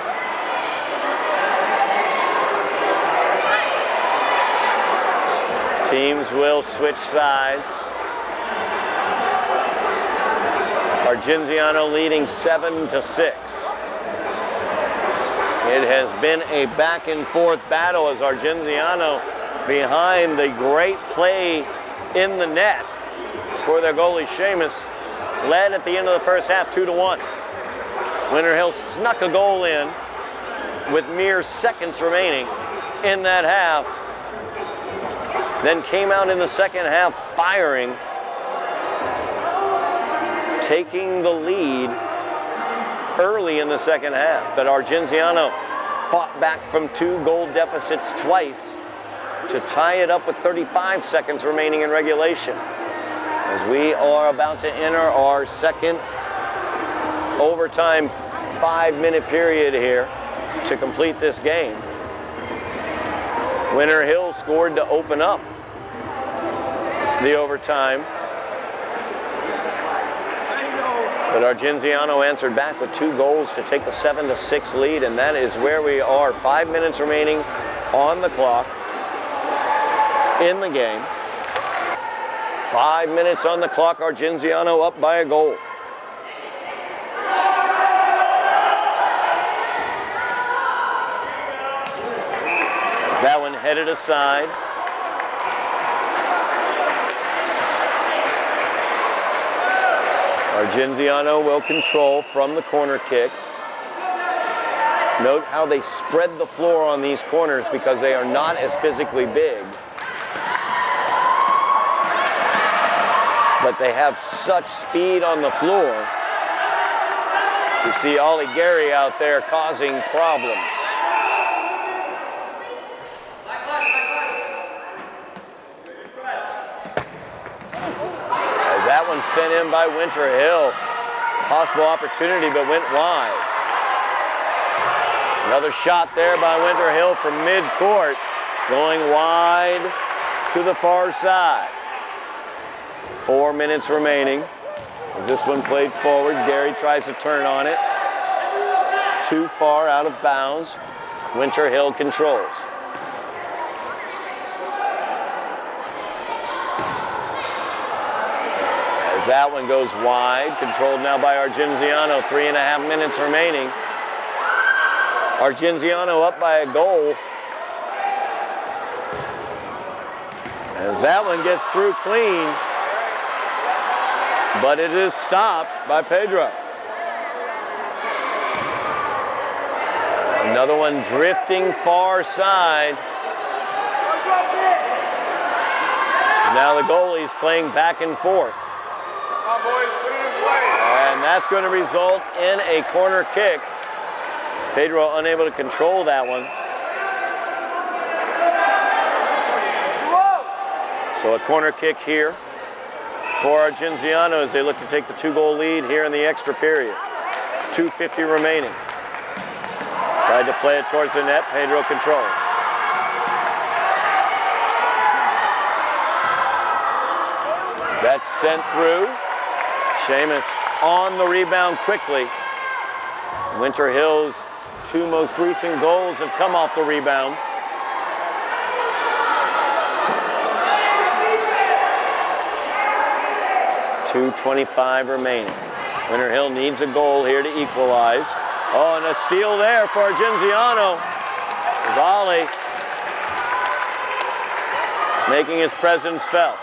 Teams will switch sides. Argenziano leading 7-6. It has been a back and forth battle as Argenziano behind the great play in the net for their goalie Seamus led at the end of the first half 2-1. Winter Hill snuck a goal in with mere seconds remaining in that half. Then came out in the second half firing, taking the lead early in the second half. But Argenziano fought back from 2 goal deficits twice to tie it up with 35 seconds remaining in regulation. As we are about to enter our second overtime 5-minute period here to complete this game. Winter Hill scored to open up the overtime. But Argenziano answered back with 2 goals to take the 7-6 lead, and that is where we are. 5 minutes remaining on the clock. in the game. 5 minutes on the clock. Argenziano up by a goal. As that one headed aside. Argenziano will control from the corner kick. Note how they spread the floor on these corners because they are not as physically big. But they have such speed on the floor. So you see Ollie Gary out there causing problems. As that one sent in by Winter Hill. Possible opportunity, but went wide. Another shot there by Winter Hill from mid-court, going wide to the far side. 4 minutes remaining. As this one played forward, Gary tries to turn on it. Too far out of bounds. Winter Hill controls. As that one goes wide, controlled now by Argenziano. 3.5 minutes remaining. Argenziano up by a goal. As that one gets through clean, but it is stopped by Pedro. Another one drifting far side. Now the goalie's playing back and forth. And that's going to result in a corner kick. Pedro unable to control that one. So a corner kick here for Argenziano as they look to take the 2-goal lead here in the extra period. 2:50 remaining. Tried to play it towards the net. Pedro controls. As that's sent through. Seamus on the rebound quickly. Winter Hill's 2 most recent goals have come off the rebound. .225 remaining. Winter Hill needs a goal here to equalize. Oh, and a steal there for Argenziano. As Ollie making his presence felt.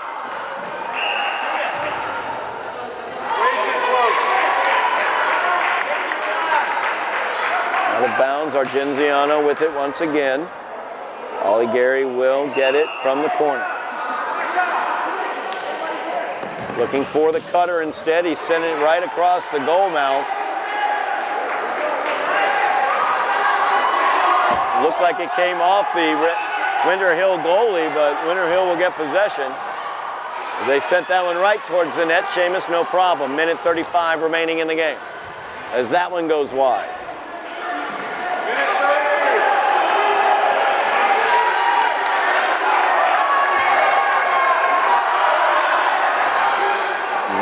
Out of bounds, Argenziano with it once again. Ollie Gary will get it from the corner. Looking for the cutter instead. He sent it right across the goal mouth. Looked like it came off the Winter Hill goalie, but Winter Hill will get possession. As they sent that one right towards the net. Seamus, no problem. 1:35 remaining in the game. As that one goes wide.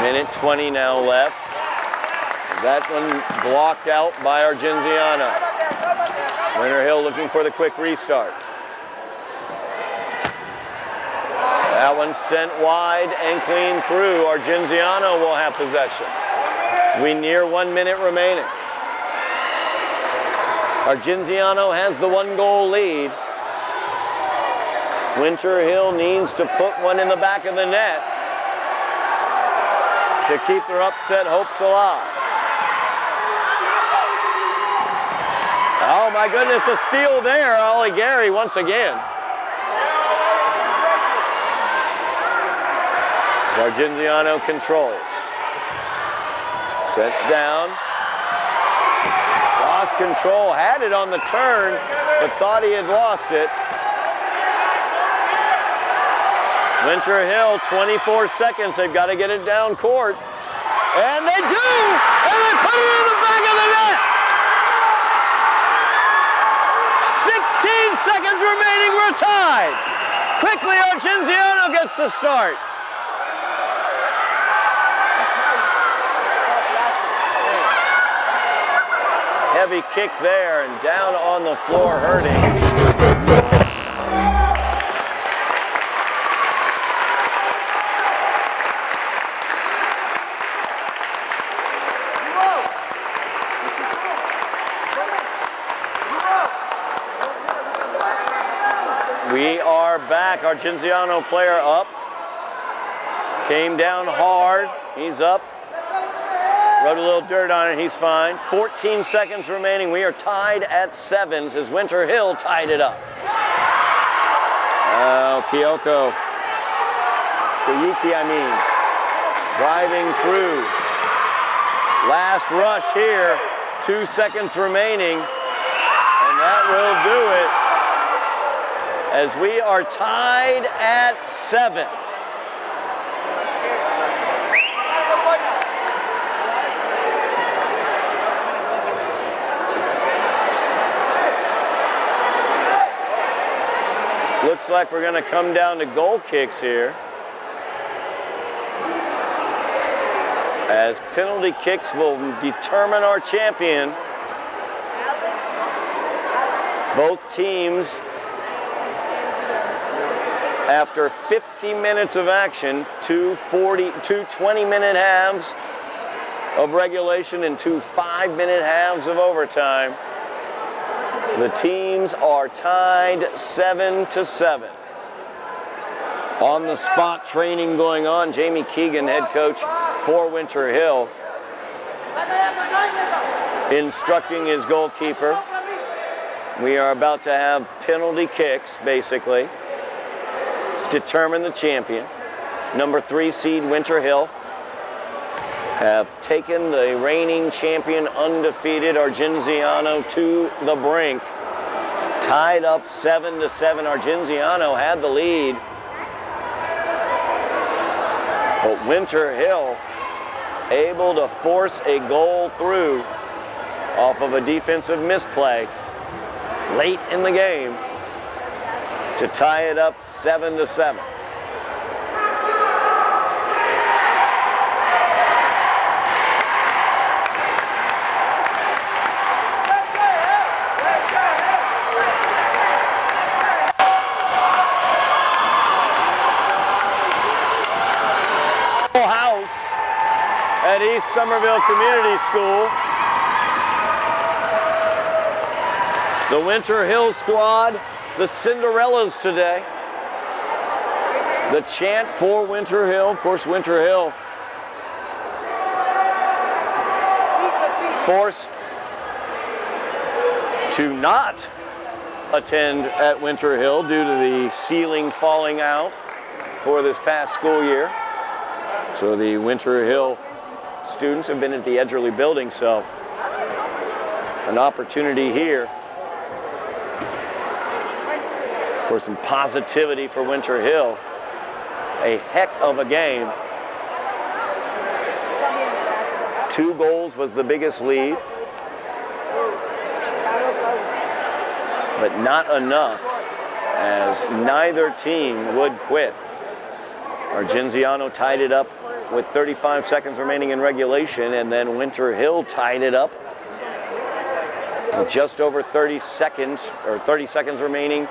Minute 20 now left. Is that one blocked out by Argenziano? Winter Hill looking for the quick restart. That one sent wide and clean through. Argenziano will have possession. As we near 1 minute remaining. Argenziano has the 1-goal lead. Winter Hill needs to put one in the back of the net to keep their upset hopes alive. Oh my goodness, a steal there, Ollie Gary once again. As Argenziano controls. Set down. Lost control, had it on the turn, but thought he had lost it. Winter Hill, 24 seconds. They've got to get it down court. And they do! And they put it in the back of the net! 16 seconds remaining, we're tied! Quickly, Argenziano gets the start. Heavy kick there and down on the floor hurting. are back. Argenziano player up. Came down hard. He's up. Rubbed a little dirt on it. He's fine. 14 seconds remaining. We are tied at 7s as Winter Hill tied it up. Oh, Kiyuki, driving through. Last rush here. 2 seconds remaining. And that will do it as we are tied at 7. Looks like we're going to come down to goal kicks here, as penalty kicks will determine our champion. Both teams, after 50 minutes of action, two 20-minute halves of regulation and 2 5-minute halves of overtime, the teams are tied 7-7. On the spot training going on. Jamie Keegan, head coach for Winter Hill, instructing his goalkeeper. We are about to have penalty kicks, basically, determine the champion. Number 3 seed Winter Hill have taken the reigning champion, undefeated Argenziano, to the brink. Tied up 7-7. Argenziano had the lead, but Winter Hill able to force a goal through off of a defensive misplay late in the game to tie it up 7-7. At East Somerville Community School. The Winter Hill squad, the Cinderellas today. The chant for Winter Hill, of course, Winter Hill forced to not attend at Winter Hill due to the ceiling falling out for this past school year. So the Winter Hill students have been at the Edgerly building, so an opportunity here for some positivity for Winter Hill. A heck of a game. 2 goals was the biggest lead, but not enough, as neither team would quit. Argenziano tied it up with 35 seconds remaining in regulation, and then Winter Hill tied it up with just over 30 seconds remaining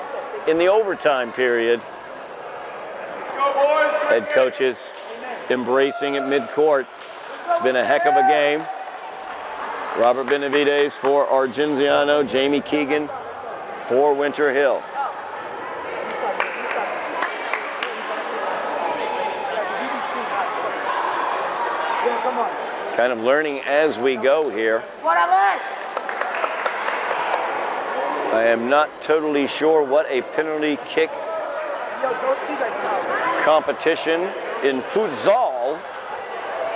in the overtime period. Head coaches embracing at midcourt. It's been a heck of a game. Robert Benavides for Argenziano, Jamie Keegan for Winter Hill. Kind of learning as we go here. I am not totally sure what a penalty kick competition in futsal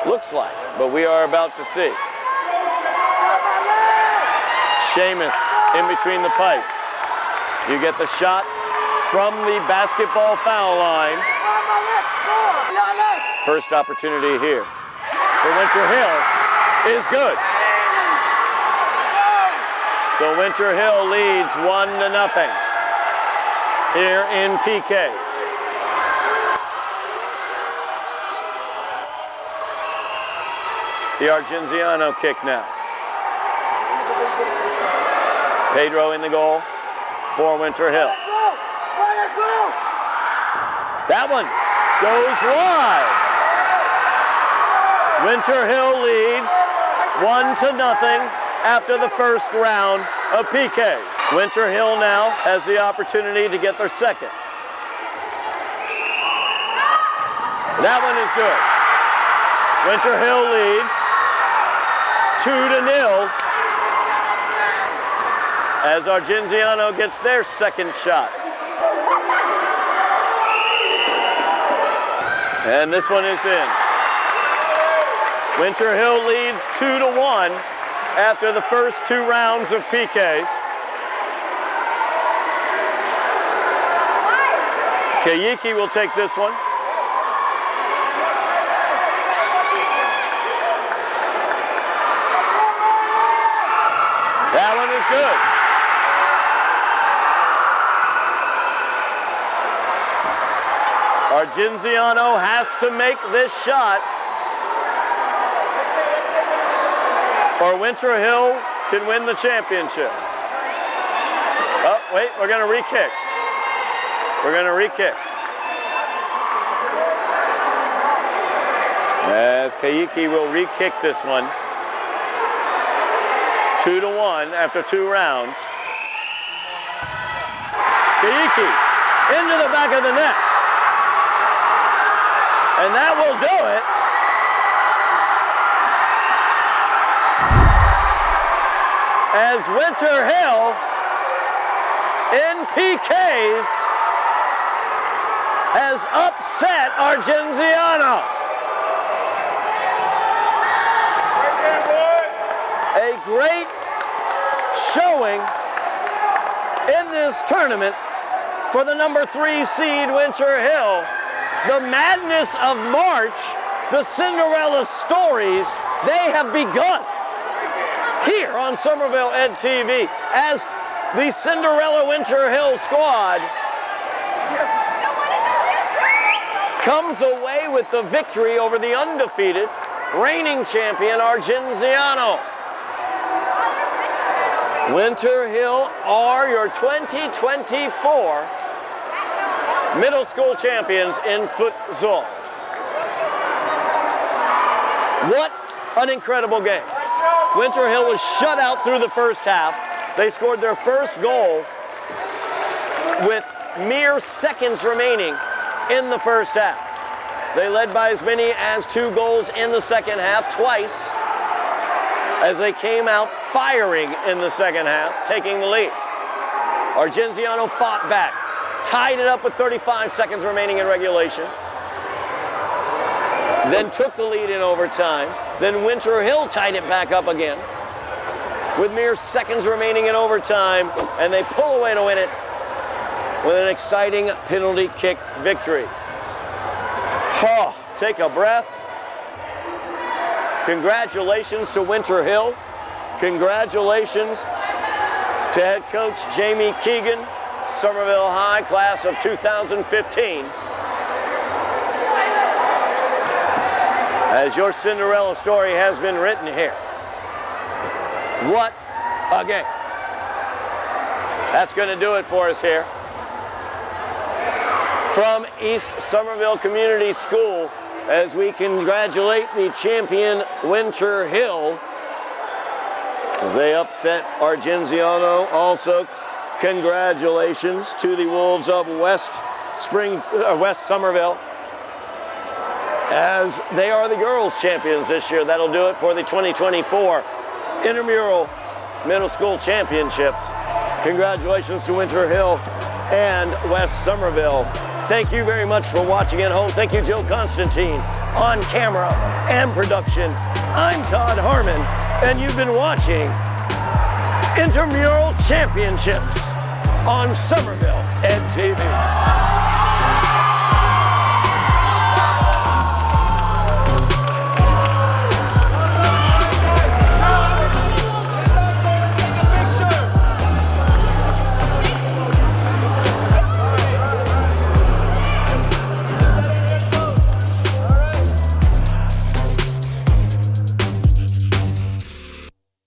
looks like, but we are about to see. Seamus in between the pipes. You get the shot from the basketball foul line. First opportunity here for Winter Hill is good. So Winter Hill leads 1-0 here in PKs. The Argenziano kick now. Pedro in the goal for Winter Hill. That one goes wide. Winter Hill leads 1-0 after the first round of PKs. Winter Hill now has the opportunity to get their second. That one is good. Winter Hill leads 2-0 as Argenziano gets their second shot. And this one is in. Winter Hill leads 2-1 after the first 2 rounds of PKs. Kayiki will take this one. That one is good. Argenziano has to make this shot, or Winter Hill can win the championship. Oh, wait, we're going to re-kick. We're going to re-kick. As Kayiki will re-kick this one. 2-1 after 2 rounds. Kayiki into the back of the net. And that will do it. As Winter Hill in PKs has upset Argenziano. A great showing in this tournament for the number 3 seed Winter Hill. The madness of March, the Cinderella stories, they have begun here on Somerville Ed TV as the Cinderella Winter Hill squad comes away with the victory over the undefeated reigning champion Argenziano. Winter Hill are your 2024 middle school champions in futsal. What an incredible game. Winter Hill was shut out through the first half. They scored their first goal with mere seconds remaining in the first half. They led by as many as 2 goals in the second half, twice, as they came out firing in the second half, taking the lead. Argenziano fought back, tied it up with 35 seconds remaining in regulation, then took the lead in overtime. Then Winter Hill tied it back up again with mere seconds remaining in overtime, and they pull away to win it with an exciting penalty kick victory. Oh, take a breath. Congratulations to Winter Hill. Congratulations to head coach Jamie Keegan, Somerville High class of 2015. As your Cinderella story has been written here. What a game. That's going to do it for us here. From East Somerville Community School, as we congratulate the champion Winter Hill as they upset Argenziano. Also, congratulations to the Wolves of West Somerville, as they are the girls' champions this year. That'll do it for the 2024 Intramural Middle School Championships. Congratulations to Winter Hill and West Somerville. Thank you very much for watching at home. Thank you, Joe Constantine, on camera and production. I'm Todd Harmon, and you've been watching Intramural Championships on Somerville Ed TV.